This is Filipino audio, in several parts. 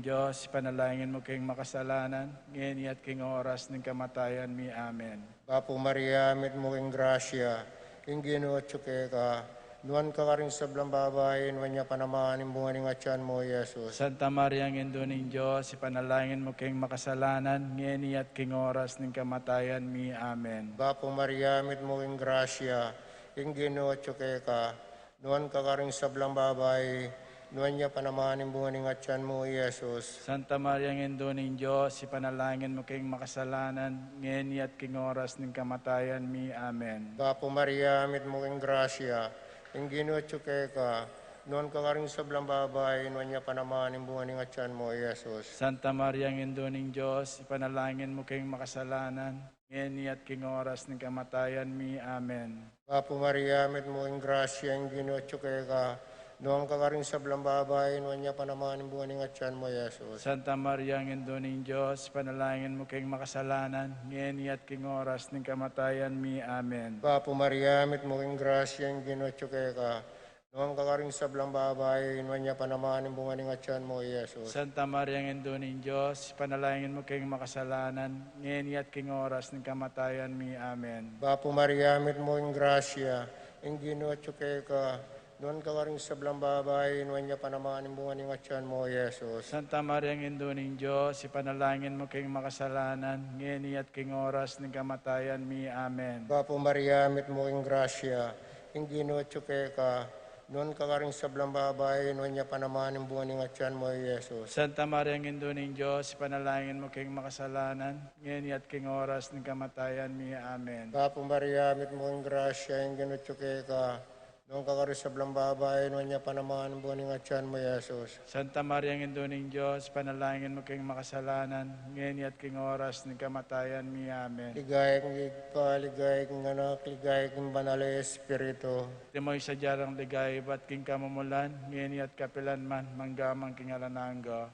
Diyos, panalangin mo kayong makasalanan, ngayon at king oras ng kamatayan mi. Amen. Apo Maria, mit mo ing grasya, ing Ginoo tsuke ka, nuan ka rin sa blang babae, nuan niya panamaan bunga ng atyan mo, Jesus. Santa Maria, ngendo ng Diyos, ipanalangin mo kayong makasalanan, ngayon at king oras ng kamatayan mi. Amen. Apo Maria, mit mo ing grasya, ing Ginoo tsuke ka, nuan ka rin sa blang babae, nuan niya panamaan bunga ng atyan mo, Jesus. Santa Maria, ngendo ng Diyos, ipanalangin mo kayong makasalanan, ngayon at king oras ng kamatayan mi. Amen. Apo Maria, mit mo ing grasya, ing Ginoo tsuke ka, nuan ka rin sa blang babae, nuan niya panamaan bunga ng atyan mo, Jesus. Santa Maria, ngendo ng Diyos, ipanalangin mo kayong makasalanan, ngayon at king oras ng kamatayan mi. Amen. Apo Maria, mit mo ing grasya, ing Ginoo tsuke ka, nuan ka rin sa blang babae, nuan niya panamaan bunga ng atyan mo, Jesus. Santa Maria, ngendo ng Diyos, panalangin mo kayong makasalanan, ngayon at king oras ng kamatayan mi. Amen. Apo Maria, mit mo ing grasya, ing Ginoo tsuke ka, nuan ka rin sa blang babae, nuan niya panamaan bunga ng atyan mo, Jesus. Santa Maria, ngendo ng Diyos, panalangin mo kayong makasalanan, ngayon at king oras ng kamatayan mi. Amen. Apo Maria, mit mo ing grasya, ing Ginoo tsuke ka, nuan ka rin sa blang babae, nuan niya panamaan bunga ng atyan mo, Jesus. Santa Maria, ngendo ng Diyos, ipanalangin mo kayong makasalanan, ngayon at king oras ng kamatayan mi. Amen. Apo Maria, mit mo ing grasya, ing Ginoo tsuke ka, nuan ka rin sa blang babae, nuan niya panamaan bunga ng atyan mo, Jesus. Santa Maria, ngendo ng Diyos, ipanalangin mo kayong makasalanan, ngayon at king oras ng kamatayan mi. Amen. Apo Maria, mit mo ing grasya, ing Ginoo tsuke ka, nuan ka rin sa blang babae, nuan niya panamaan bunga ng atyan mo, Jesus. Santa Maria, ngendo ng Diyos, panalangin mo kayong makasalanan, ngayon at king oras ng kamatayan mi. Amen. Ligay kang igpa, ligay kang anak, ligay kang banal na Espiritu. Timoy sa jarang ligay, ba't king kamumulan, ngayon at kapilan man, manggamang king alananggo.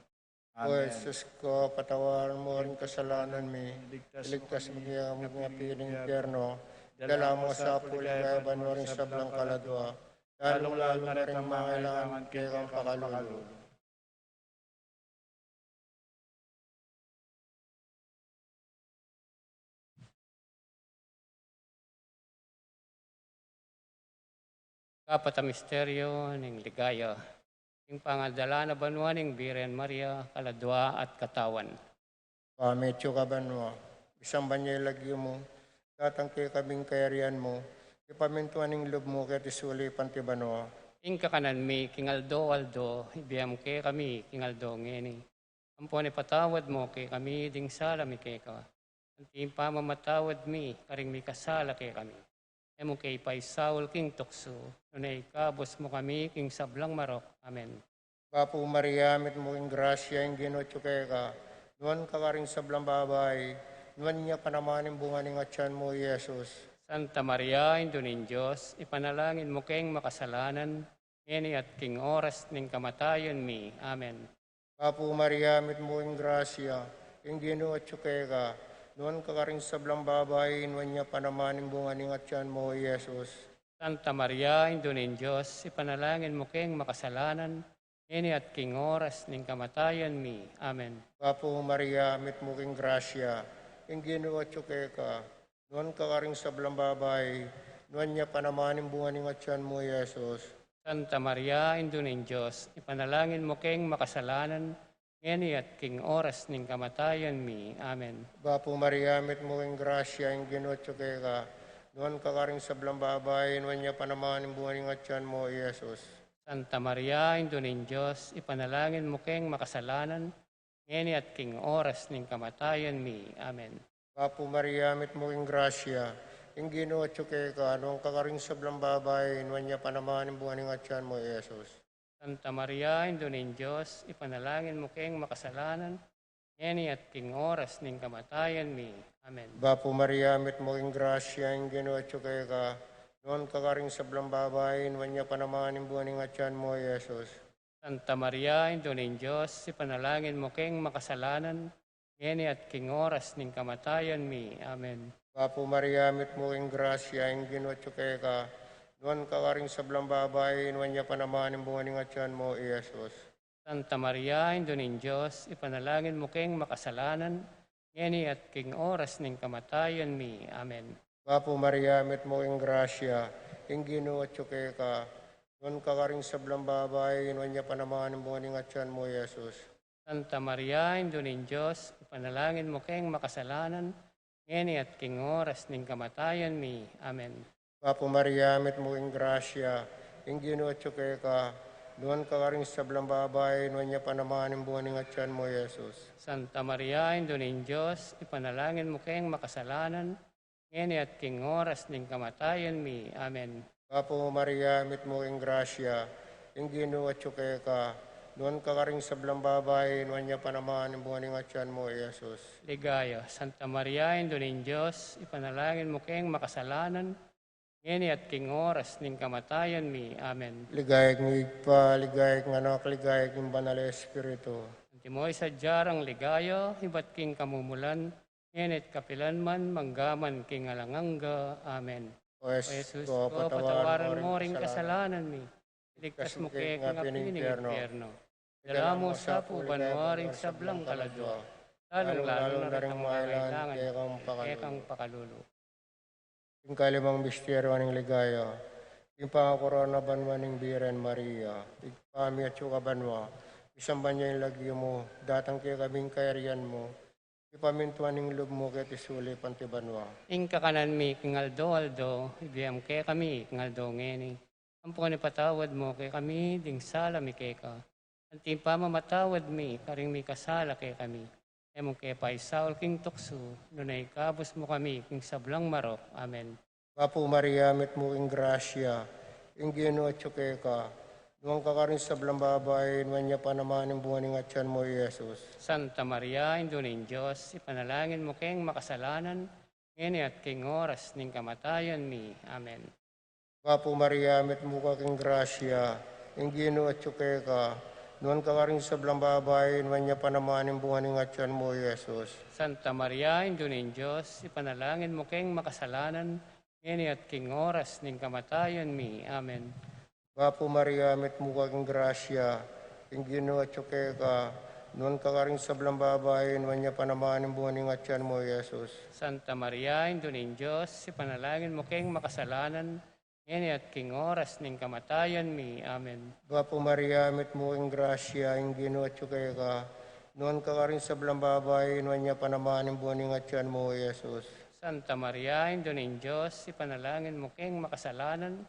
O Amen. Jesus ko, patawaran mo rin kasalanan mi. Iligtas mo niya ang mga piling impyerno. Dala mo sa puligayaban mo rin sa blang kaladwa. Lalong-lalo na rin mangailangan kayo ang pakalulu. Kapat misteryo ng ligaya, yung pangadala na banwa ng Birhen Maria, kaladwa at katawan. Pametyo ka ba mo? Isang banyay lagyo mo. Tatangke kaming kayarian mo. Ipamintuan ng loob mo kaya tisuli pantibano. Ing kakanan mi, kingaldo aldo, ibiyam ke kami, kingaldo ngeni. Ampone patawad mo ke kami, ding sala mi ke ka. Anting pamamatawad mi, karing mi kasala ke kami. Emo kay Saul king tukso, nunay kabos mo kami, king sablang marok. Amen. Apo Maria, mit mo ing grasya, ing Ginoo tsuke ka. Nuan ka rin sa blang babae. Nuan niya panamanin bunga ng atyan mo, Jesus. Santa Maria, Indunin Diyos, ipanalangin mo keng makasalanan, ngeni at king oras ning kamatayon mi. Amen. Apo Maria, mit mo ing grasya, ing Ginoo tsuke ka. Nuan ka rin sa blang babae, nuan niya panamanin bunga ng atyan mo, Jesus. Santa Maria, Indunin Diyos, ipanalangin mo keng makasalanan, ngeni at king oras ning kamatayon mi. Amen. Apo Maria, mit mo ing grasya, ing Ginoo tsuke ka. Nuan ka rin sa blang babae, nuan niya panamanin bunga ng atyan mo, Jesus. Santa Maria, Indunin Diyos, ipanalangin mo keng makasalanan, ngeni at king oras ning kamatayon mi. Amen. Apo Maria, mit mo ing grasya, ing Ginoo tsuke ka. Nuan ka rin sa blang babae, nuan niya panamanin bunga ng atyan mo, Jesus. Santa Maria, Indunin Diyos, ipanalangin mo keng makasalanan, ngeni at king oras ning kamatayon mi. Amen. Apo Maria, mit mo ing grasya, ing Ginoo tsuke ka. Nuan ka rin sa blang babae, nuan niya panamanin bunga ng atyan mo, Jesus. Santa Maria, Indunin Diyos, ipanalangin mo keng makasalanan, ngeni at king oras ning kamatayon mi. Amen. Apo Maria, mit mo ing grasya, ing Ginoo tsuke ka. Nuan ka rin sa blang babae, nuan niya panamanin bunga ng atyan mo, Jesus. Santa Maria, Indunin Diyos, ipanalangin mo keng makasalanan, ngeni at king oras ning kamatayon mi. Amen. Apo Maria, mit mo ing grasya, ing Ginoo tsuke ka. Nuan ka rin sa blang babae, nuan niya panamanin bunga ng atyan mo, Jesus. Santa Maria, Indo ning Diyos, ipanalangin mo keng makasalanan, ngeni at king oras ning kamatayan mi. Amen. Apo Maria, met mo ing grasya, ing Ginoo at tsuke ka, non kakaring sablang babay, non niya panamaan ng buwan at tiyan mo, Jesus. Santa Maria, Indo ning Diyos, ipanalangin mo keng makasalanan, ngeni at king oras ning kamatayan mi. Amen. Apo Maria, met mo ing grasya, ing Ginoo at tsuke ka, non kakaring sablang babay, non niya panamaan ng buwan at tiyan mo, Jesus. Santa Maria, Indo ning Diyos, ipanalangin mo keng makasalanan, ngeni at king oras ning kamatayan mi. Amen. Apo Maria, mit mo ing grasya, ing Ginoo at tsuke ka, noon kakaring sablang babay, noon niya panamaan ng buwan at tiyan mo, Jesus. Ligaya, Santa Maria, Indo ning Diyos, ipanalangin mo keng makasalanan, ngeni at king oras ning kamatayan mi. Amen. Ligayag ng igpa, ligayag ng anak, ligayag ng banal na Espiritu. Timoy sa jarang ligayo, hibat king kamumulan, ngenit kapilan man, manggaman king alanganga. Amen. O O Jesus, ko, patawaran mo ring kasalanan mi. Iligtas mo kay king apining impyerno. Dala mo sa pubanwaring sablang kaladwa. Lalong-lalo na rin ang mga kailangan, kang pakalulu. Yung kalimang misteryo ng ligaya, yung pangakorona banwa ng Biren Maria, igpami at yung kabanwa, isang banya yung lagyo mo, datang kaya kaming kairian mo, ipamintuan ng loob mo kaya tisuli pantibanwa. Ing kakanan mi, king aldo, ibiyam kay kami, king aldo ngeni. Ang po ni patawad mo kay kami, ding sala mi kay ka. Ang timpa mamatawad mi, karing mi kasala kay kami. Emong kay paisaul king tukso, nunay kabus mo kami, king sablang marok. Amen. Apo Maria, mit mo ing grasya, ing Ginoo at tsuke ka, nuwang kakarin sa babay, nuwan niya pa naman ang buwan ng atyan mo, Jesus. Santa Maria, Indo ning Diyos, ipanalangin mo keng makasalanan, ngeni at king oras ning kamatayan mi. Amen. Apo Maria, mit mo kaking grasya, ing Ginoo at tsuke ka, nuwan kakarin sa babay, nuwan niya pa naman ang buwan ng atyan mo, Jesus. Santa Maria, Indo ning Diyos, ipanalangin mo keng makasalanan, ngeni at king oras ning kamatayan mi. Amen. Apo Maria, mit mo kaking grasya, ing Ginoo at tsuke ka, nuwan kakaring sa babay, nuwan niya pa naman ang buwan ng atyan mo, Jesus. Santa Maria, Indo ning Diyos, ipanalangin mo keng makasalanan, ngeni at king oras ning kamatayan mi. Amen. Apo Maria, mit mo ing grasya, ing Ginoo at tsuke ka, nuwan kakaring sa babay, nuwan niya pa naman ang buwan ng atyan mo, Jesus. Santa Maria, Indo ning Diyos, ipanalangin mo keng makasalanan,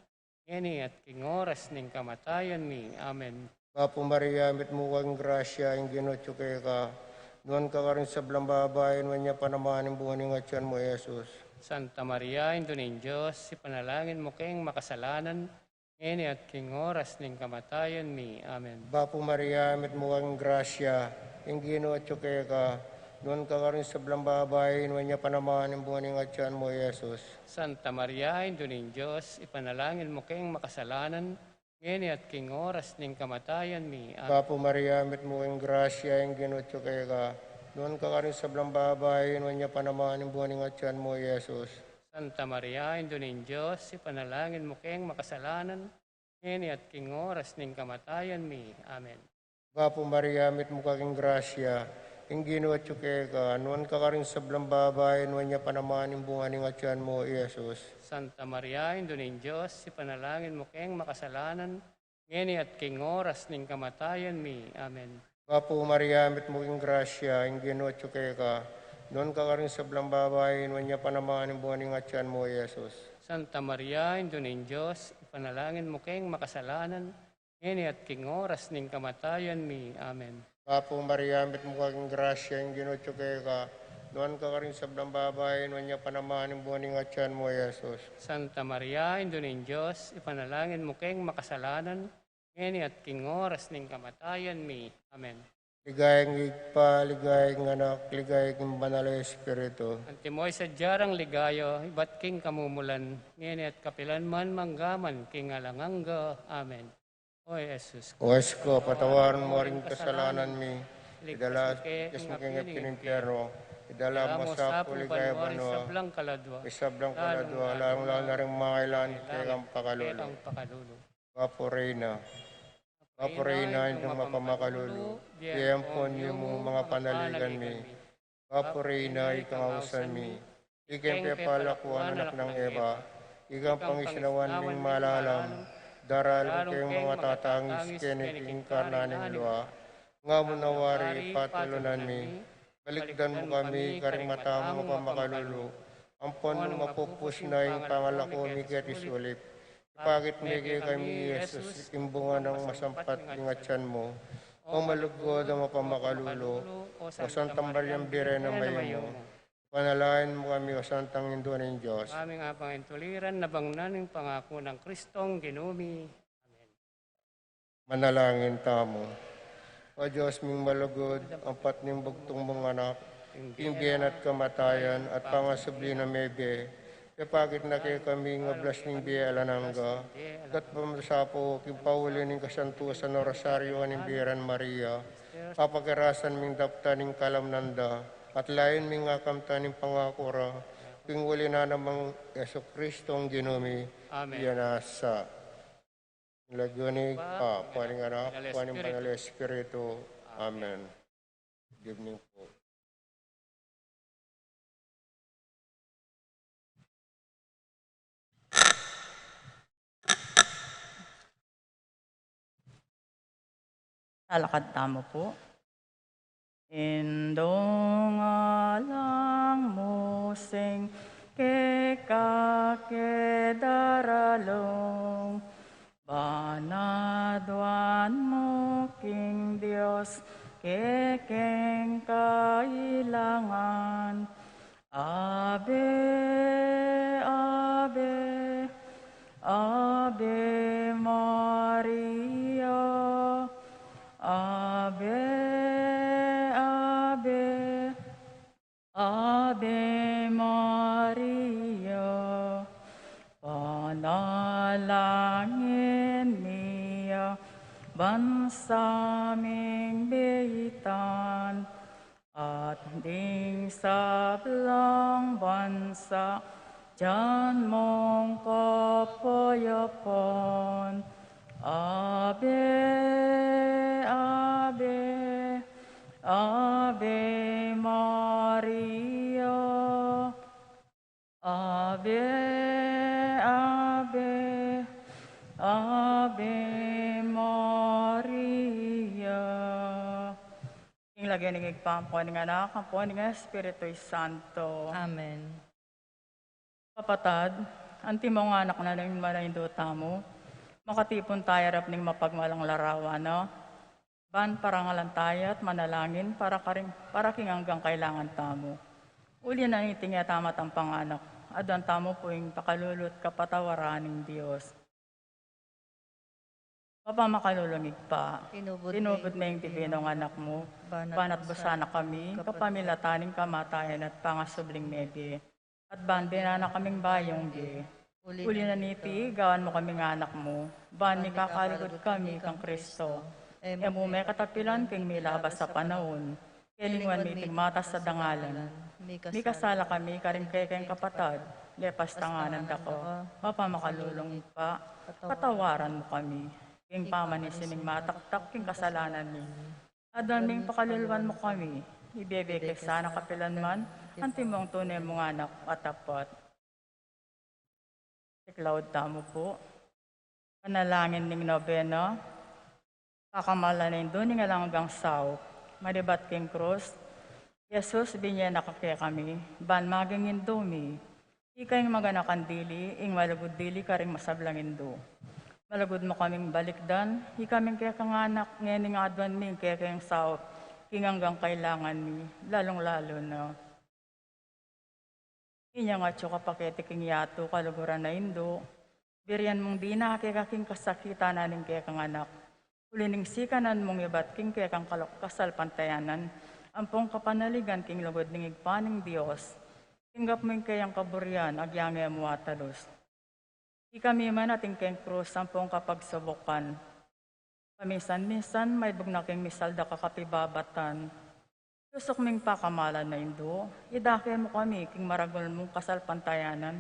ngeni at king oras ning kamatayan mi. Amen. Apo Maria, mit mo kang grasya, ing Ginoo at tsuke ka, nuwan kakaring sa babay, nuwan niya pa naman ang buwan ng atyan mo, Jesus. Santa Maria, Indo ning Diyos, ipanalangin mo keng makasalanan, ngeni at king oras ning kamatayan mi. Amen. Apo Maria, mit mo kang grasya, ing Ginoo at tsuke ka, nuwan kakaring sa babay, nuwan niya pa naman ang buwan ng atyan mo, Jesus. Santa Maria, Indo ning Diyos, ipanalangin mo keng makasalanan, ngeni at king oras ning kamatayan mi. Amen. Apo Maria, mit mo kang grasya, ing Ginoo at tsuke ka, nuwan kakaring sa babay, nuwan niya pa naman ang buwan ng atyan mo, Jesus. Santa Maria, Indo ning Diyos, ipanalangin mo keng makasalanan, ngeni at king oras ning kamatayan mi. Amen. Apo Maria, mit mo kaking grasya, ing Ginoo at tsuke ka, nuwan kakaring sa babay, nuwan niya pa naman ang buwan ng atyan mo, Jesus. Santa Maria, Indo ning Diyos, ipanalangin mo keng makasalanan, ngeni at king oras ning kamatayan mi. Amen. Apo Maria, mit mo king grasya, ing Ginoo at tsuke ka, nuwan kakaring sa babay, nuwan niya pa naman ang buwan ng atyan mo, Jesus. Santa Maria, Indo ning Diyos, ipanalangin mo keng makasalanan, ngeni at king oras ning kamatayan mi. Amen. Apo Maria, mit mo kaking grasya, ing Ginoo at tsuke ka, nuwan kakaring sa babay, nuwan niya pa naman ang buwan ng atyan mo, Jesus. Santa Maria, Indo ning Diyos, ipanalangin mo keng makasalanan, ngeni at king oras ning kamatayan mi. Amen. Ligayang igpa, ligayang anak, ligayang banal na Espiritu. Antimoy sa jarang ligayo, ibat king kamumulan, ngeni at kapilan man manggaman king alanganga. Amen. O Jesus, O Esko, patawaran mo rin kasalanan mi, idala kes mo kang pininterno, idala mo sa puligay bano, sablang kaladwa, isablang kaladwa, lalong na rin mga kailan, kaya kang pakalulu. pakalulu. Apo Reina, Papuray ng mapamakalulu, diyampon niyo mo mga panaligan mi. Papuray na ikangausan mi. Ikang pepalakuan anak ng Eva, ikang pangisinawan ming malalam, daral kayong mga tatangis keniking karnaning luwa, nga munawari patulunan mi, balikdan mo kami karing mata mo pamakalulu, ampon mo mapupus na yung pangalako mi katisulip, ipagit migi kami Yesus, imbungan ng masampat ingatyan mo, o malugod ang mapamakalulu, o santang balyang bire na mayo mo, panalain mo kami o santang indo ng Diyos. Aming apang intuliran na bangnan ng pangako ng Kristong ginumi. Amen. Manalangin tamo. O Diyos ming malugod, ang patning bugtong mong anak, inggen at kamatayan at pangasubli na mebe, kapagit na kayo kami nga blas ning biyalanangga, kat pamasapo, kimpauli ning kasantusan o rosaryo ning Biran Maria, papagarasan ming dapta ning kalamnanda, at lain ming akamta ning pangakura, pinguli na namang Yeso Kristong ginumi, yanasa. Lagyonig pa, paning anak, paning banal Espiritu. Amen. Good evening po. Lalakad tamo po. Indong alang musing kekakedaralong, banadwan mo king Diyos, kekeng kailangan. Ave, Ave, Ave Maria, Ave, Ave, Ave Maria, panalangin niya, bansaming beitan, at ding sablang bansa, diyan mong kapayapaan. Ave, Ave, Ave Maria, Ave, Ave, Ave Maria. Ing lagyan ng igpampo ng anak, ang po ng Espiritu Santo. Amen. Kapatad, anti mo nga anak na lang manayindota mo, makatipon tayo rap ng mapagmalang larawan, no? Ban parangalan tayo at manalangin para king hanggang kailangan tamo. Uli na niting tamat ang panganak, adan tamo po yung pakalulot kapatawaran ng Diyos. Mapamakallulungig pa, tinubod na yung tibinong anak mo, banat busana kami, kapamilataning kamatayan at pangasubling mebe, at ban binana kaming bayong di. Uli na niti, gawan mo kaming anak mo, ban mi kakaligod kami kang Kristo, mo may katapilan king milabas sa panahon, kelingwan mi tigmatas sa dangalan, mi kasala kami karing kekeng kapatad, lepas tanganan dako, mapamakallulungig pa, patawaran mo kami. King pamanisin ng mataktak, king kasalanan ni. Adaming pakalulwan mo kami, ibebeke sana kapilan man, anti mong tunay mong anak at tapat. Iklaud tamo po, panalangin ng nobena, kakamalanin doon nga lang hanggang saw, madibat king krus, Jesus, binye nakakaya kami, ban magingin dumi, ikay maganakan dili, ing malagod dili karing masablangin do. Malagod mo kaming balikdan, ikaming kaya kang anak, ngayon nga adwan ming kaya kayang sao, hanggang kailangan ni, lalong-lalo na. Inya nga tsuka pakete king yato, kaluguran na indo, birian mong di na kaya king kasakita na ning kaya kang anak, ulining sikanan mong ibat king kaya kang kasal pantayanan, ampong kapanaligan king lugod ning igpaning Diyos, tinggap mo yung kayang kaburian, agyangay mo atalos. Ikami man ating keng krus, sampung kapagsubukan. Paminsan-minsan, may bugnaking misalda kakapibabatan. Susok ming pakamalan na indo, idakil mo kami, king maragol mong kasal pantayanan,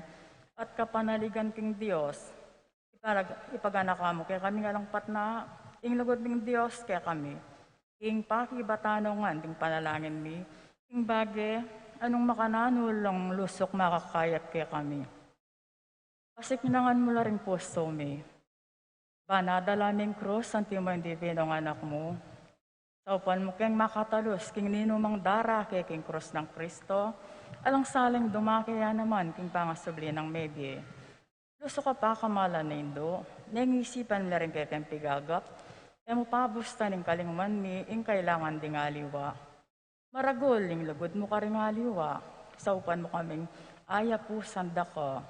at kapanaligan king Diyos. Ipaganaka mo, kaya kami nga lang patna, ing lugod ng Dios kaya kami. Ing pakibatanongan, ding panalangin mi, ing bage, anong makananulong lusok makakayat kaya kami. Pasiknangan mo la rin puso mi. Banadalaming krus, ang timo hindi binong anak mo. Saupan mo keng makatalos, king ninumang dara kay king krus ng Kristo, alang saling dumakaya naman king pangasubli ng medye. Luso ka pa kamala na indo, nangisipan mo rin kay king pigagap, mo pabusta ning kalingman mi, ing kailangan ding aliwa. Maragol, ing lugod mo ka rin aliwa, saupan mo kaming aya po sanda ka.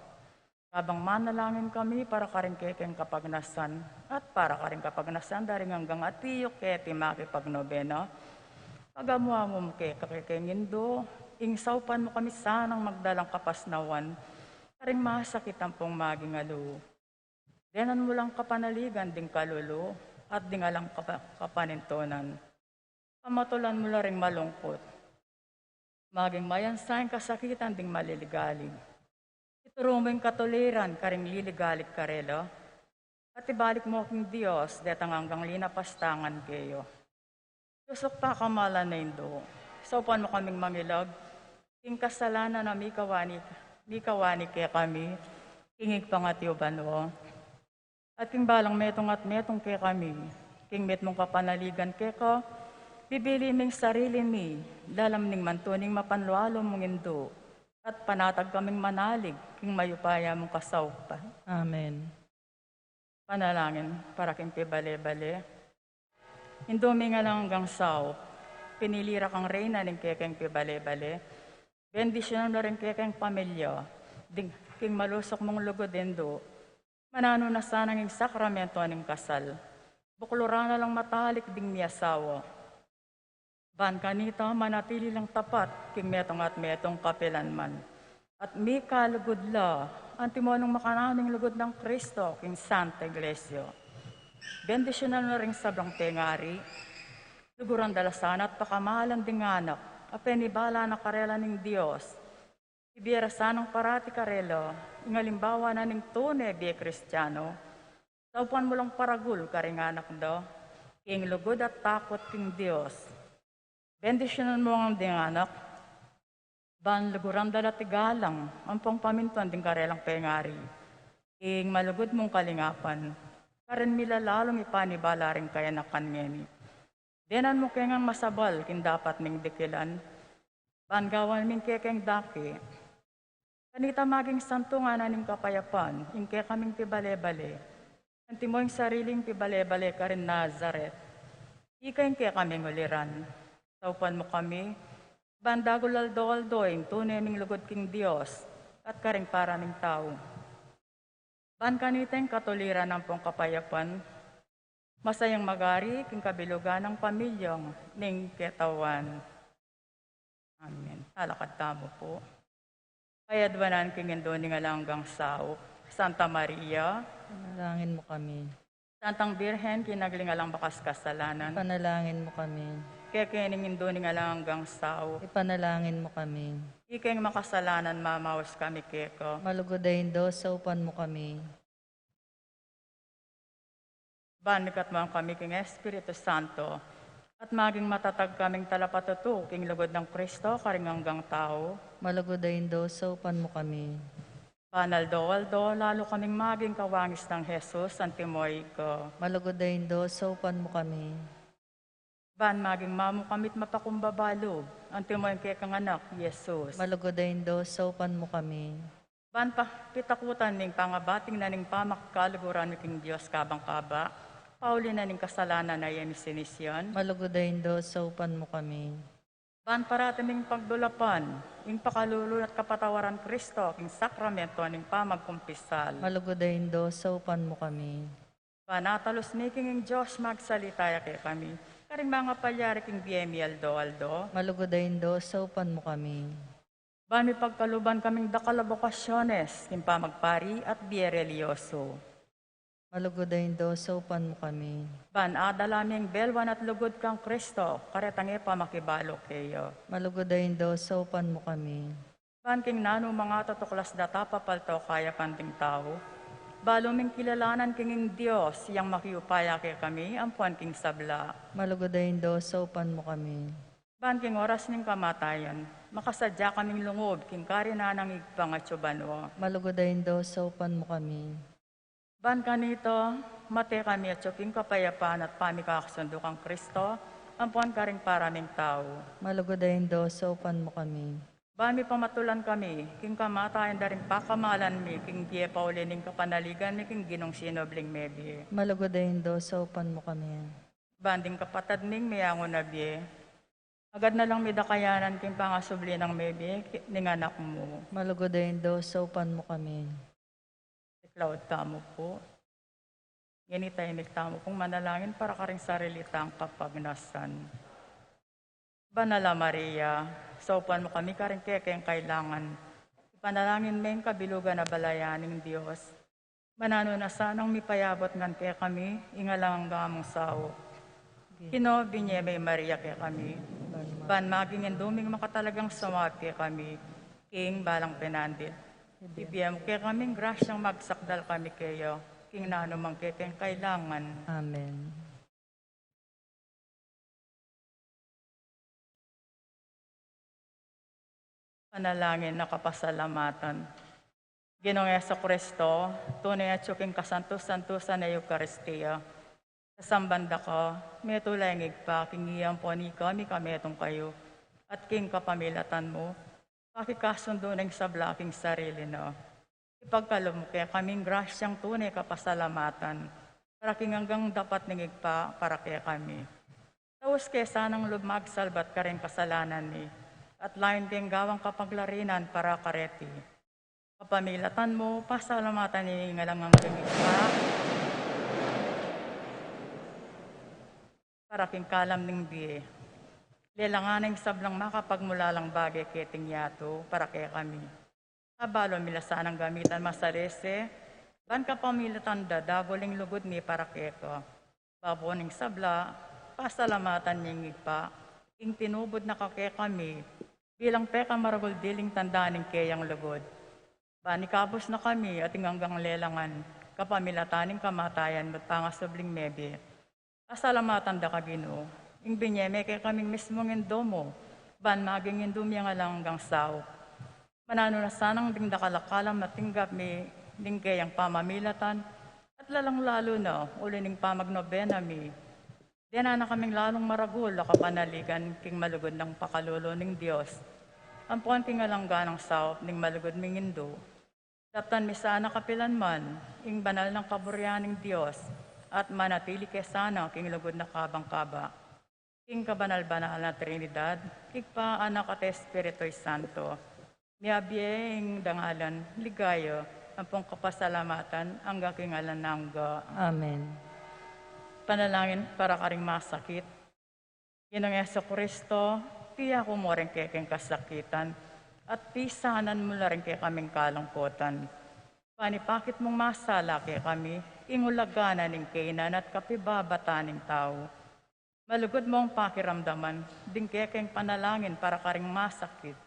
Habang manalangin kami para ka rin kekeng kapagnasan, at para ka rin kapagnasan, daring hanggang atiyok keti makipagnobena. Pagamuha mo kay kakikengindo, ing saupan mo kami sanang magdalang kapasnawan, karing masakit ang pong maging alo. Denan mo lang kapanaligan ding kalulu, at ding alang kapanintonan. Pamatulan mo lang ring malungkot. Maging mayansayang kasakitan ding maliligalig. Ituro mo yung katuliran, karing liligalig karelo. At ibalik mo aking Diyos, detang hanggang linapastangan kayo. Lusok pa kamala na indo. Saupan mo kaming mangilag, king kasalanan na mikawani kaya kami, kingig pangatiyo banwa. At king balang metong at metong kaya kami, king met mong kapanaligan kaya ka, bibili ming sarili mi, dalam ning mantuning mapanlualo mong indo, at panatag kaming manalig, king mayupaya mong kasawpa. Amen. Panalangin para king pibale-bale. Indumi nga lang hanggang saw, pinilira kang reyna ning kekeng pibale-bale, bendisyon na rin kekeng pamilya, king malusok mong lugod endo, manano na sanang ing sakramento ning kasal, buklura na lang matalik ding ni asawa. Ban kanita manatili lang tapat, king metong at metong kapilan man. At mi kalugod la, antimonong makanaming lugod ng Kristo, king Santa Iglesia. Bendisyon na rin sabrang tengari, luguran dalasan at pakamahalan ding anak, apenibala na karela ning Diyos. Ibiyara sanang parati karela, ingalimbawa na ning tune biye Kristiyano, saupan mo lang paragul karing anak do, king lugod at takot king Diyos. Bendisyonan mo ang ding anak, ban luguran dala tigalang, ang pong pamintuan ding karelang pengari, king malugod mong kalingapan, karin milalalong ipanibala rin kaya na kanyeni. Denan mo kengang masabal, kin dapat ming dikilan, ban gawan ming kekeng daki, kanita maging santo nga na ning kapayapan, ing kaya kaming pibale-bale, anti mo yung sariling pibale-bale ka rin Nazaret, ikay kaya kaming uliran. Saupan mo kami, bandagul-aldo-aldo, ing tunay ming lugod king Diyos, at karing para ning tao. Ban kaniteng katuliran ng pong kapayapan, masayang magari, king kabilugan ng pamilyang ning ketawan. Amen. Alakad tamo po. Kayadwanan king indoni nga langgang sao, Santa Maria, Panalangin mo kami. Santang Birhen, kinaglingalang bakas kasalanan, Panalangin mo kami. kekening indoni nga langgang sao, Ipanalangin mo kami. ikeng makasalanan mamawas kami keko. Malugodayin do, saupan mo kami. Banikat mo kami king Espiritu Santo, at maging matatag kaming talapatuto king lugod ng Kristo karing hanggang tao. Malugodayin do, saupan mo kami. Banal do, lalo kaming maging kawangis ng Jesus, ang timoy ko. Malugodayin do, saupan mo kami. Ban maging mamu kamit mapakumbabalo, ang timoy kay kang anak, Jesus. Malugodayin do, saupan mo kami. Ban pa pitakutan ning pangabating na ning pamakkaluguran ni king Diyos kabang kaba, pauli na ning kasalanan na yan sinisyon. Malugodayin do, saupan mo kami. Ban parating pagdulapan, ing pakalulun at kapatawaran Kristo, king sakramento ning pamagkumpisal. Malugodayin do, saupan mo kami. Panatalos ni king Diyos magsalitaya kay kami, karing mga palyari king BMI aldo. Malugodayin do, saupan mo kami. Ban may pagkaluban kaming dakalabokasyones, king pamagpari at biyerelyoso. Malugodayin do, saupan mo kami. Ban adalaming belwan at lugod kang Kristo, karetang pamakibalo kayo. Malugodayin do, saupan mo kami. Ban king nano mga tatuklas data papalto kaya panding tao, Baluming kilalanan kinging Diyos, yang makiupaya kay kami, ampuan king sabla. Malugodayin do, saupan mo kami. Ban king oras ning kamatayan, makasadya kaming lungob, king karina ng igpang at subano. Malugodayin do, saupan mo kami. Ban kanito, mate kami at king kapayapaan at pamikakasundo kang Kristo, ampuan ka rin paraming tao. Malugodayin do, saupan mo kami. Bami pamatulan kami, king kamatayan da rin pakamalan mi, king diye paulining kapanaligan mi, king ginong sinobling mebi. Malugodayin do, saupan mo kami. Banding kapatad ming miyango na biye. Agad na lang midakayanan king pangasubli ng mebi, ning anak mo. Malugodayin do, saupan mo kami. Cloud tamo po. Ganitay tamo pong manalangin para ka rin sarilitang kapagnasan. Banala Maria, saupan mo kami ka rin kekeng kailangan. Ipanalangin mo yung kabilugan na balayaning Diyos. Manano na sanang mipayabot ngan kaya kami, ingalang ang gamong sao. Kino, binyebe Maria kaya kami. Ban magingin duming makatalagang sumawat kaya kami, king balang penandit. Ibiyam kaya kaming grasyang magsakdal kami kayo, king nanumang kekeng kailangan. Amen. Panalangin na kapasalamatan. Ginoong Yesu Kristo, tunay at suking kasantos-santosan na Eucharistia. Sa sambanda ko, may tulengig pa, kingiyang po ni kami kametong kayo, at king kapamilatan mo, pakikasundo ng sabla aking sarili no. Ipagkalom mo kaya kaming grasyang tunay kapasalamatan, para king hanggang dapat ningigpa para kaya kami. Taos kaya sanang lumagsalbat ka rin kasalanan ni, at layon kayong gawang kapaglarinan para kareti. Kapamilatan mo, pasalamatan ni ngalang ang lumigpa, para king kalam ning biye. Lelanganing sablang makapagmulalang bagay keting yato, para kaya kami. Abalo milasan ang gamitan masarese, ban kapamilatan dagoling lugod ni para kaya ko. Baboning sabla, pasalamatan niyang igpa, ing tinubod na kakaya kami, bilang peka maragol diling tandaaning kayang lugod. Banikabos na kami at hanggang lelangan, kapamilataning kamatayan at pangasubling mebe. Pasalamatan da ka Ginoo, ing binyeme kay kaming mismong endomo, ban maging endumi nga lang hanggang sao. Manano na sanang ding dakalakalam na tinggap mi ding kayang pamamilatan, at lalang lalo na ulining pamagnobena mi. Diyan na kaming lalong maragul na kapanaligan king malugod ng pakalulo ning Diyos. Ampuan king alangga ng sao ning malugod ming indo. Daptan mi sana kapilan man, ing banal ng kaburyaning Diyos, at manatili kay sana king lugod na kabang-kaba. King kabanal-banal na Trinidad, kikpa anak at Espirito'y Santo. Miabye ing dangalan, ligayo, ampong kapasalamatan, angga king alanangga. Amen. Panalangin para karing masakit. Ginong Yesu Kristo, tiya ko mo rin kekeng kasakitan, at pisanan mo na rin kay kaming kalungkutan. Panipakit mong masala kay kami, ingulaganan ng kainan at kapibabataning tao. Malugod mo ang pakiramdaman, ding kekeng panalangin para karing masakit.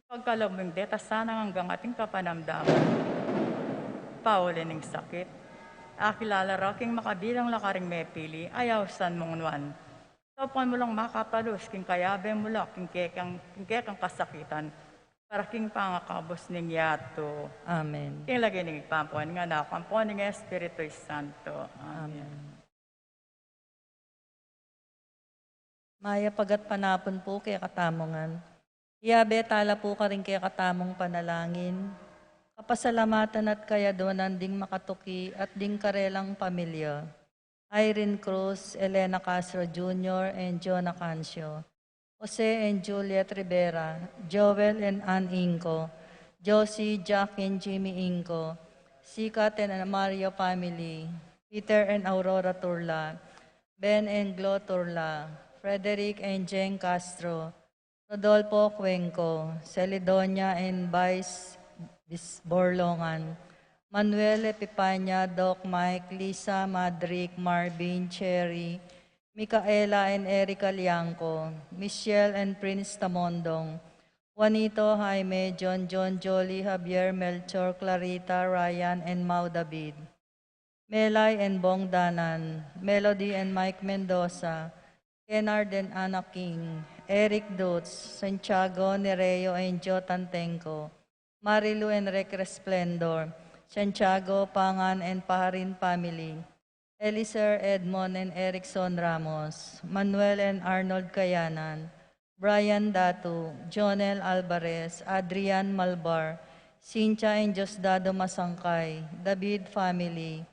Ipagkalaw mong deta sana hanggang ating kapanamdaman. Paulin ng sakit. Akilala raking makabilang lakaring mepili, ayaw san mong nuan. Tapuan mo lang makapalus, king kayabe mo lang, king kekang kasakitan, para king pangakabos ning yato. Amen. King lagi ning ipampuan nga na, kampuan ning Espirito'y Santo. Amen. Maya pagat panapon po kaya katamongan. Iyabe tala po ka rin kaya katamong panalangin. Kapasalamatan at kaya doon ding makatuki at ding karelang pamilya. Irene Cruz, Elena Castro Jr. and Jonah Cancio. Jose and Juliet Rivera, Joel and Ann Inco, Josie, Jack and Jimmy Inco, Sikat and Mario family, Peter and Aurora Turla, Ben and Glo Turla, Frederick and Jen Castro, Rodolfo Cuenco, Celidonia and Vice Borlongan, Manuel Epipanya, Doc Mike, Lisa, Madrick, Marvin, Cherry, Micaela and Erica Liangco, Michelle and Prince Tamondong, Juanito, Jaime, John, Jolie, Javier, Melchor, Clarita, Ryan, and Mau David. Melay and Bong Danan, Melody and Mike Mendoza, Kennard and Anna King, Eric Dutz, Santiago, Nereo, and Joe Tantenco, Marilu and Rec Resplendor, Santiago, Pangan, and Paharin family, Eliser, Edmond, and Erickson Ramos, Manuel and Arnold Kayanan, Brian Datu, Jonel Alvarez, Adrian Malbar, Cynthia and Diosdado Masangkay, David family,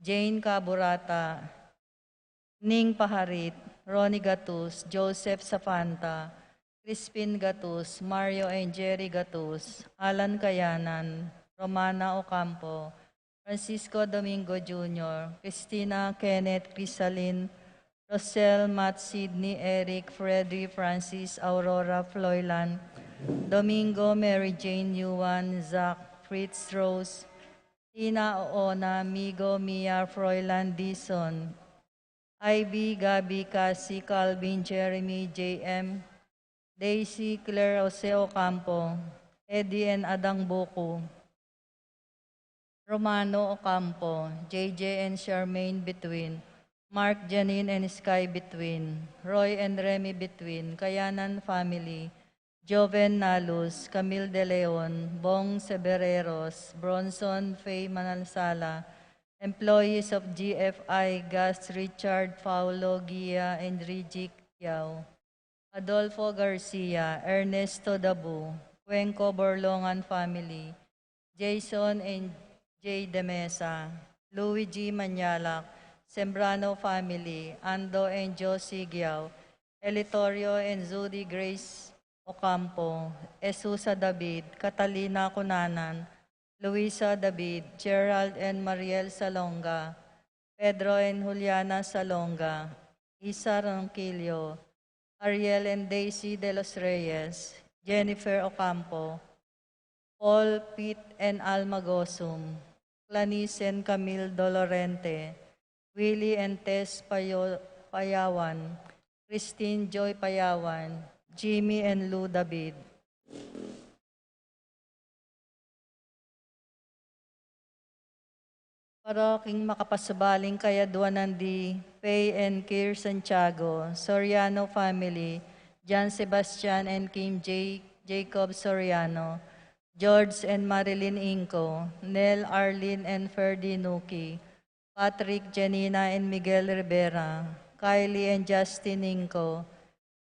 Jane Caburata, Ning Paharit, Ronnie Gatus, Joseph Safanta, Crispin Gatus, Mario and Jerry Gatus, Alan Kayanan, Romana Ocampo, Francisco Domingo Jr., Christina, Kenneth, Crisalin, Rosel, Matt, Sidney, Eric, Freddy, Francis, Aurora, Floylan, Domingo, Mary Jane, Yuan, Zach, Fritz, Rose, Tina, Oona, Migo, Mia, Froilan, Dison, Ivy, Gabi, Cassie, Calvin, Jeremy, JM, Daisy, Claire, Jose Ocampo, Eddie and Adang Buku, Romano Ocampo, JJ and Charmaine Between, Mark, Janine and Sky Between, Roy and Remy Between, Kayanan family, Joven Nalus, Camille De Leon, Bong Severeros, Bronson, Faye Manansala, employees of GFI, Gus, Richard, Paulo, Gia, and Rigic Yao, Adolfo Garcia, Ernesto Dabu, Cuenco Borlongan family, Jason and J. Demesa, Luigi Manyalak, Sembrano family, Ando and Josie Giao, Elitorio and Zudy Grace Ocampo, Esusa David, Catalina Cunanan, Luisa David, Gerald and Mariel Salonga, Pedro and Juliana Salonga, Isa Ronquillo, Ariel and Daisy de los Reyes, Jennifer Ocampo, Paul, Pete and Alma Gosum, Clanice and Camille Dolorente, Willie and Tess Payawan, Christine Joy Payawan, Jimmy and Lou David. Paroking makapasabaling kayaduanan di Pay and Kier Santiago, Soriano family, John Sebastian and Kim J. Jacob Soriano, George and Marilyn Inco, Nel, Arlene and Ferdy Nuki, Patrick, Janina and Miguel Rivera, Kylie and Justin Inco,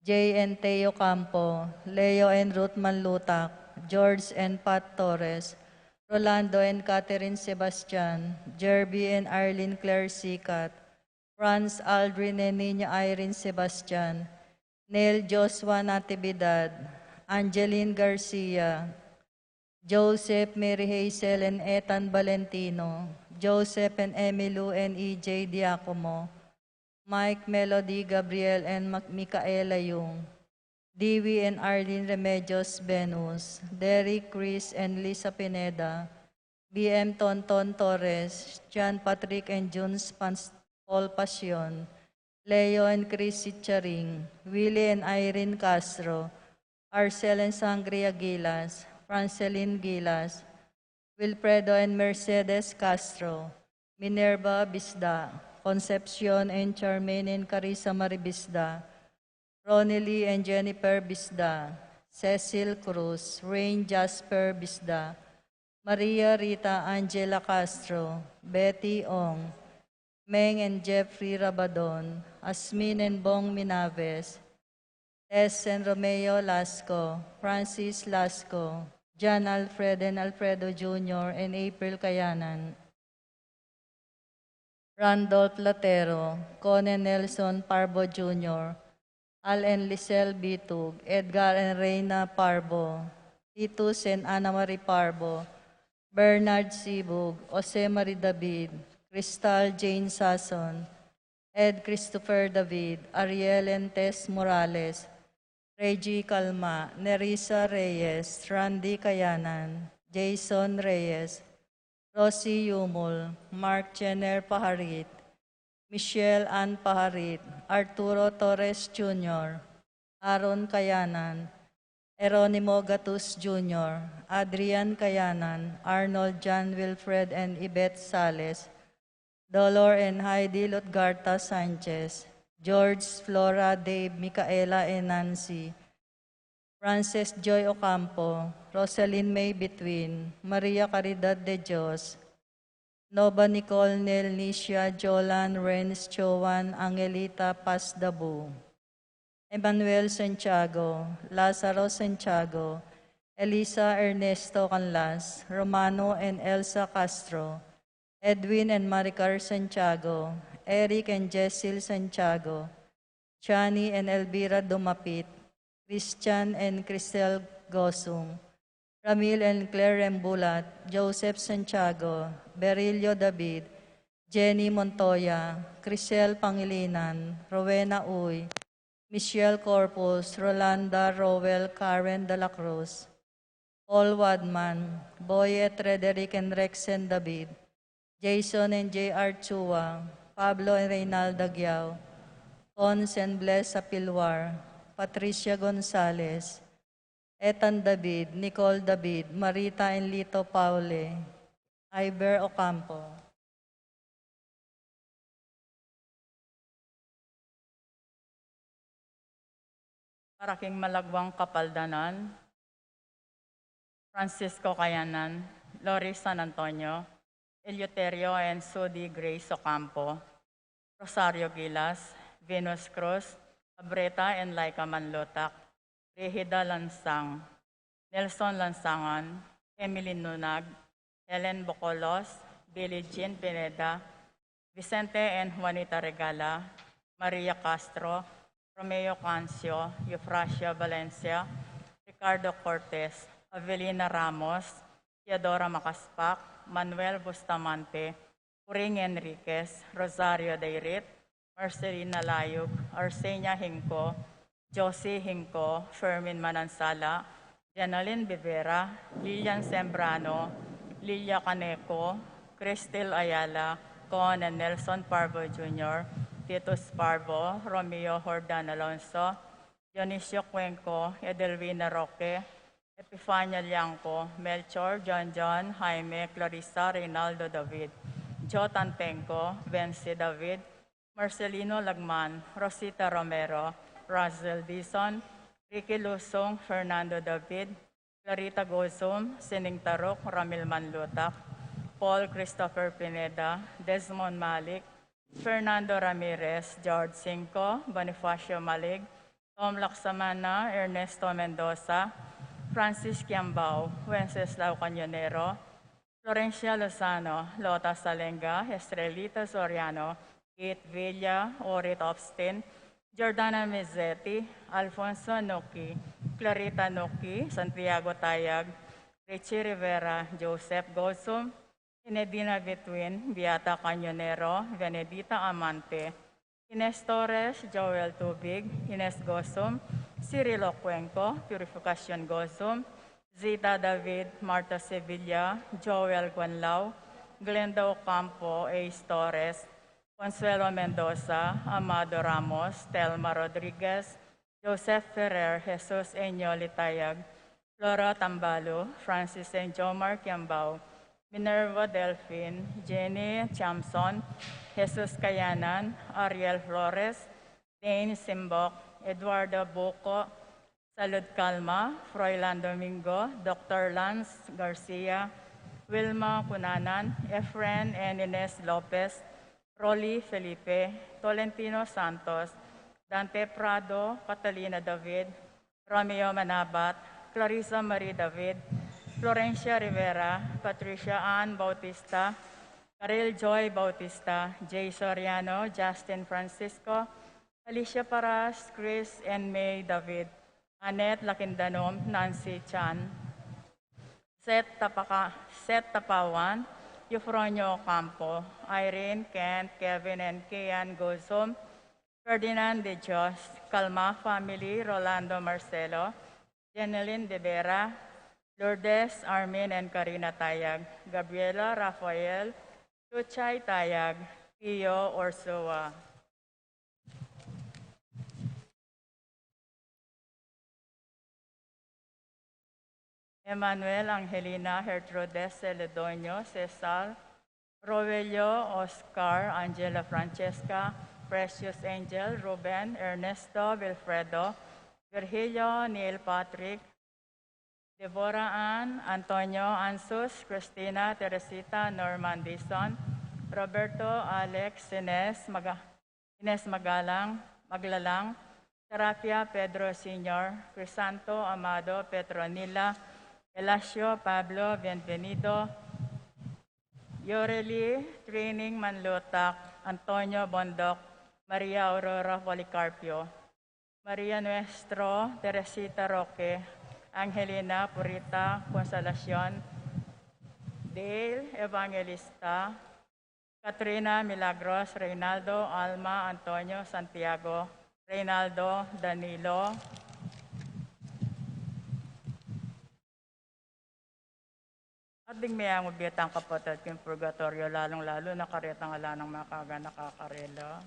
Jay and Teo Campo, Leo and Ruth Manlutak, George and Pat Torres, Rolando and Catherine Sebastian, Jerby and Arlene Claire Sikat, Franz Aldrin and Nina Irene Sebastian, Neil Joshua Natividad, Angeline Garcia, Joseph, Mary Hazel and Ethan Valentino, Joseph and Emilu and EJ Diacomo, Mike, Melody, Gabriel and Micaela Yung, Dewey and Arlene Remedios Venus, Derek, Chris and Lisa Pineda, BM Tonton Torres, John Patrick and Junes Paul Pasion, Leo and Chris Charing, Willie and Irene Castro, Arcel and Sangria Gilas, Franceline Gilas, Wilfredo and Mercedes Castro, Minerva Bisda, Concepcion and Charmaine and Carissa Maribisda, Ronely and Jennifer Bisda, Cecil Cruz, Rain Jasper Bisda, Maria Rita Angela Castro, Betty Ong, Meng and Jeffrey Rabadon, Asmin and Bong Minaves, Tess and Romeo Lasco, Francis Lasco, John Alfred and Alfredo Jr. and April Kayanan, Randolph Latero, Conan Nelson Parbo Jr., Al and Lisel Bitug, Edgar and Reyna Parbo, Titus and Ana Marie Parbo, Bernard Sibug, Jose Marie David, Crystal Jane Sason, Ed Christopher David, Ariel and Tess Morales, Reggie Calma, Nerissa Reyes, Randy Kayanan, Jason Reyes, Rosie Yumul, Mark Jenner Paharit, Michelle Ann Paharit, Arturo Torres Jr., Aaron Kayanan, Eronimo Gatus Jr., Adrian Kayanan, Arnold John Wilfred and Yvette Sales, Dolor and Heidi Lutgarta Sanchez, George Flora Dave Micaela and Nancy, Frances Joy Ocampo, Rosalyn May Between, Maria Caridad de Dios, Nova Nicole Nel Nisha Jolan Renz Chowan Angelita Pasdabu, Emmanuel Santiago, Lazaro Santiago, Elisa Ernesto Canlas, Romano and Elsa Castro, Edwin and Maricar Santiago, Eric and Jessel Santiago, Chani and Elvira Dumapit, Christian and Cristel Gosum, Ramil and Claire Rembulat, Joseph Santiago, Berilio David, Jenny Montoya, Crisel Pangilinan, Rowena Uy, Michelle Corpus, Rolanda Rowell, Karen de la Cruz, Paul Wadman, Boyet Frederick and Rexen David, Jason and J.R. Chua, Pablo and Reynaldo Giao, Cons and Bless Apilwar, Patricia Gonzalez, Ethan David, Nicole David, Marita and Lito Paule, Iber Ocampo. Paraking Malagwang Kapaldanan, Francisco Cayanan, Loris San Antonio, Eleuterio and Sudi Grace Ocampo, Rosario Gilas, Venus Cruz, Abreta and Laika Manlotak, Rehida Lansang, Nelson Lansangan, Emily Nunag, Helen Bocolos, Billie Jean Pineda, Vicente and Juanita Regala, Maria Castro, Romeo Cancio, Eufrasia Valencia, Ricardo Cortez, Avelina Ramos, Teodora Macaspak, Manuel Bustamante, Puring Enriquez, Rosario Deirit, Marcelina Layug, Arsenia Hinco, Josie Hinco, Fermin Manansala, Janalyn Bivera, Lilian Sembrano, Lilia Caneco, Cristel Ayala, Con and Nelson Parvo Jr., Titus Parvo, Romeo Jordan Alonso, Dionisio Cuenco, Edelvina Roque, Epifania Liangco, Melchor, John, Jaime, Clarissa, Reynaldo David, Joe Tantenco, Venci David, Marcelino Lagman, Rosita Romero, Razel Dizon, Ricky Lusong, Fernando David, Clarita Gozum, Sining Tarok, Ramil Manlutak, Paul Christopher Pineda, Desmond Malik, Fernando Ramirez, George Cinco, Bonifacio Malig, Tom Laksamana, Ernesto Mendoza, Francis Kiambao, Wenceslao Cañonero, Florencia Lozano, Lota Salenga, Estrelita Soriano, Kate Villa, Orit Obstin, Jordana Mizzetti, Alfonso Noki, Clarita Noki, Santiago Tayag, Richie Rivera, Joseph Gosum, Inedina Betwin, Beata Cañonero, Benedita Amante, Ines Torres, Joel Tubig, Ines Gosum, Cirilo Cuenco, Purificación Gosum, Zita David, Marta Sevilla, Joel Guanlao, Glenda Ocampo, Ace Torres, Consuelo Mendoza, Amado Ramos, Telma Rodriguez, Joseph Ferrer, Jesus Enyo Litayag, Flora Tambalo, Francis and Jomar Kiambao, Minerva Delphine, Jenny Chamson, Jesus Kayanan, Ariel Flores, Dane Simbok, Eduardo Buco, Salud Calma, Froilan Domingo, Dr. Lance Garcia, Wilma Cunanan, Efren and Ines Lopez, Rolly Felipe, Tolentino Santos, Dante Prado, Catalina David, Romeo Manabat, Clarissa Marie David, Florencia Rivera, Patricia Ann Bautista, Karel Joy Bautista, Jay Soriano, Justin Francisco, Alicia Paras, Chris and May David, Annette Lakindanom, Nancy Chan, Seth Tapawan, Eufronio Campo, Irene, Kent, Kevin and Kian Gozum, Ferdinand De Dios, Calma Family, Rolando Marcelo, Jeneline De Vera, Lourdes, Armin and Karina Tayag, Gabriela Rafael, Tuchay Tayag, Pio Orsua. Emmanuel Angelina Gertrudes Celedonio Cesar, Rogelio Oscar Angela Francesca, Precious Angel Ruben Ernesto Wilfredo, Virgilio Neil Patrick, Deborah Ann, Antonio Ansus, Christina Teresita Norman Dison, Roberto Alex Ines Maglalang, Serapia Pedro Sr., Crisanto Amado Petronila, Elasio Pablo Bienvenido, Yoreli Training Manlutak, Antonio Bondok, Maria Aurora Policarpio, Maria Nuestro, Teresita Roque, Angelina Purita Consolacion, Dale Evangelista, Katrina Milagros, Reynaldo Alma Antonio Santiago, Reynaldo Danilo, at dingmayang mabiyatang kapatid king purgatorio, lalong-lalo na karetang ala ng mga kaga nakakarela.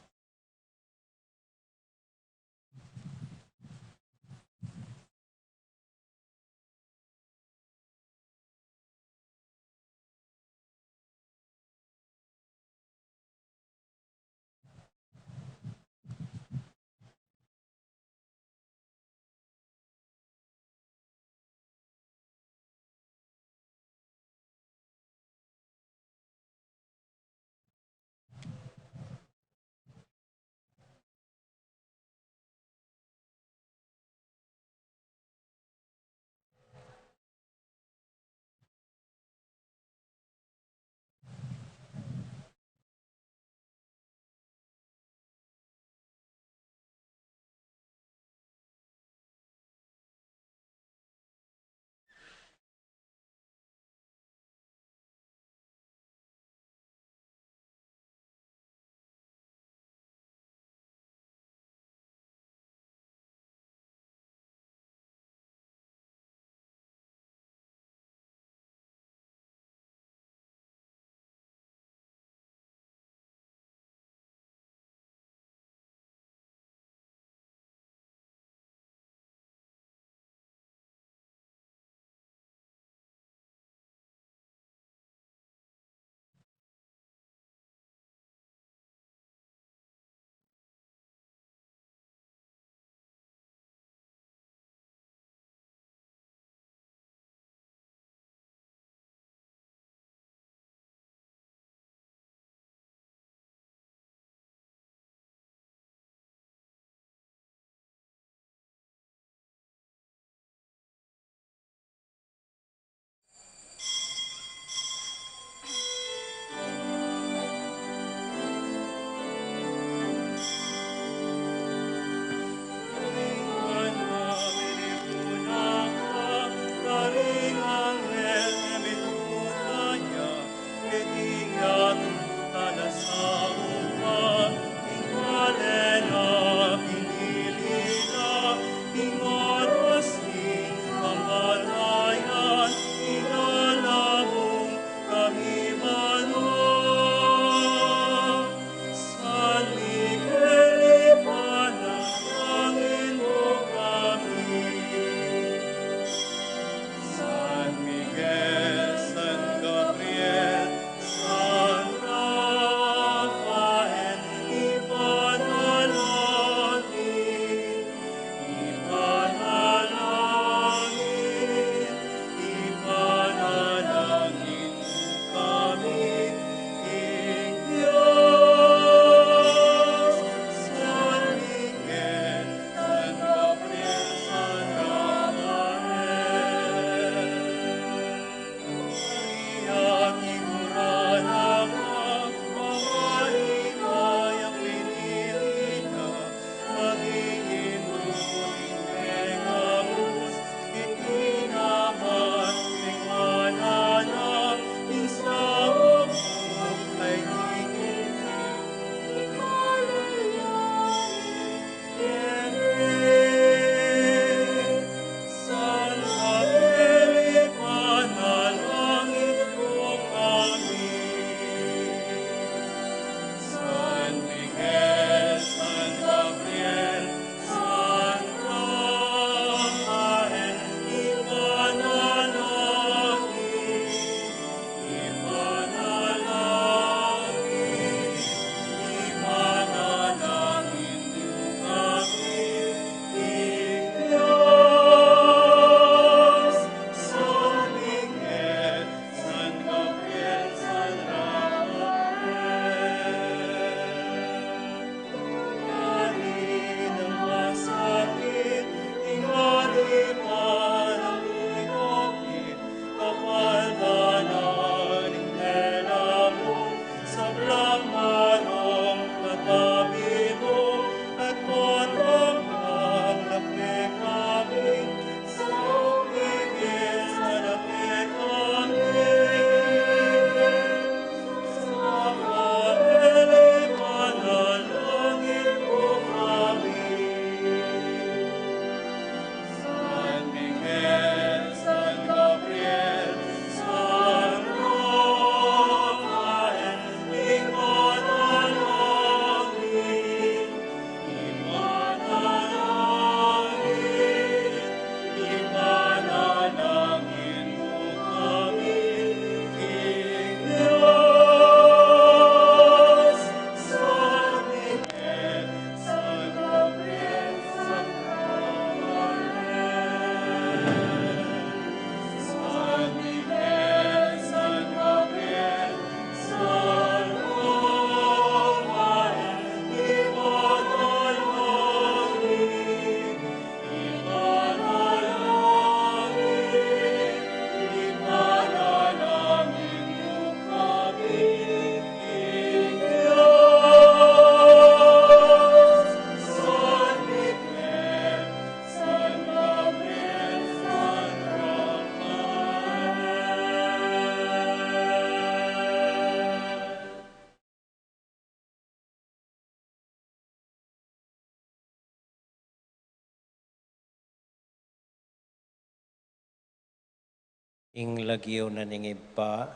ing lagyo na ningib pa,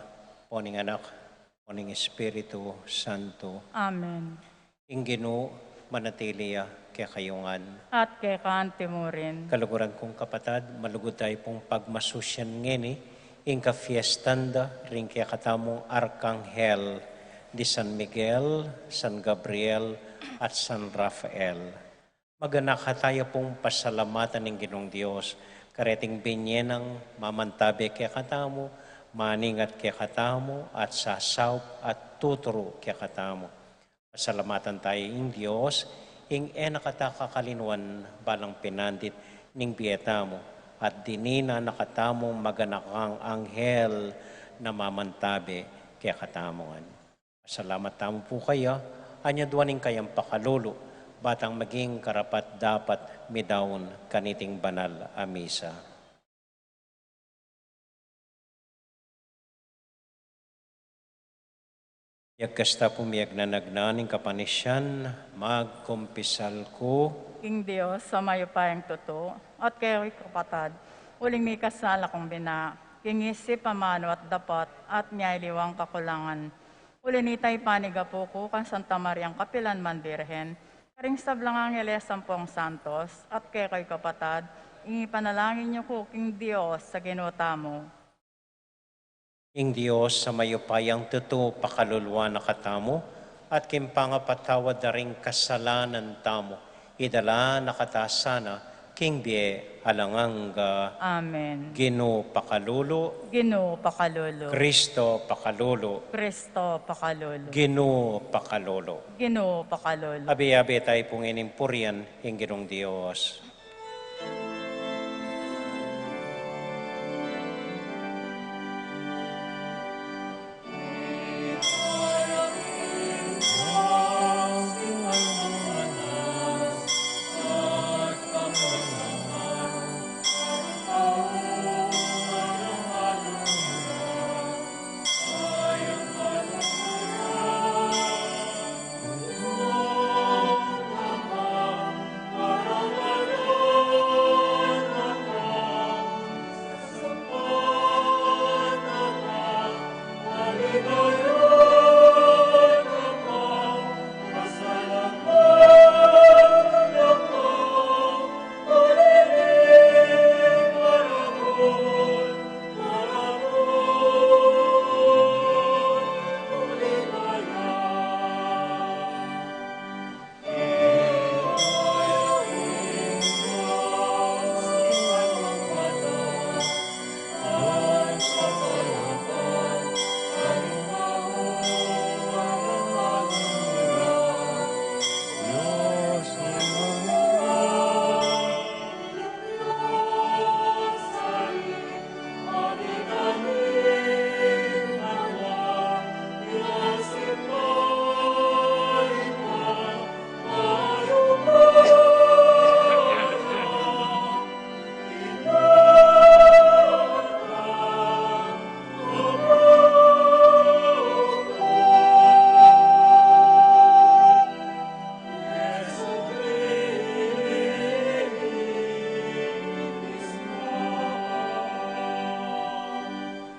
poning anak, poning Espiritu Santo, Amen. ing Ginoo manatiliya kaya kayungan. At kay kaante mo rin. Kaluguran kong kapatad, malugod tayo pong pagmasusyan ngini, ing ka-fiestanda, ring kaya katamong Arkanghel, di San Miguel, San Gabriel, at San Rafael. Maganak tayo pong pasalamatan ng Ginong Diyos, kareting binyenang mamantabi kaya katamo, maningat kaya katamo, at sasaw at tuturo kaya katamo. Pasalamatan tayo ng Diyos, ing nakatakalinwan balang pinandit ning biyeta mo, at dinina nakatamong maganakang anghel na mamantabi kaya katamongan. Salamat tamo po kayo, anyaduaning kayang pakalulu, batang maging karapat dapat midaon kaniting banal a misa. Yagkasta pumiyag na nagnaning kapanisyan, magkumpisal ko. King Diyos, sa mayo payang totoo, at kayo kapatad, uling may kasala kong bina, king isip pamano at dapat, at niyay kakulangan. Uli nitay panigapo ko, kan Santa Mariang Kapilan man Birhen, karing sablang Angeles Sampung Santos, at kayo kapatad, ingi panalangin niyo ko, King Diyos, sa ginuta mo. Ing Diyos sa mayupayang totoo pakaluluwa na katamo at kimpangapatawad na rin kasalanan tamo. Idala nakatasana king bie alanganga. Amen. Ginoo pakalulu. Ginoo pakalolo. Kristo pakalulu. Kristo pakalolo. Ginoo pakalulu. Ginoo pakalolo. Abi-abi tayo pong inimpurian ing Ginong Diyos.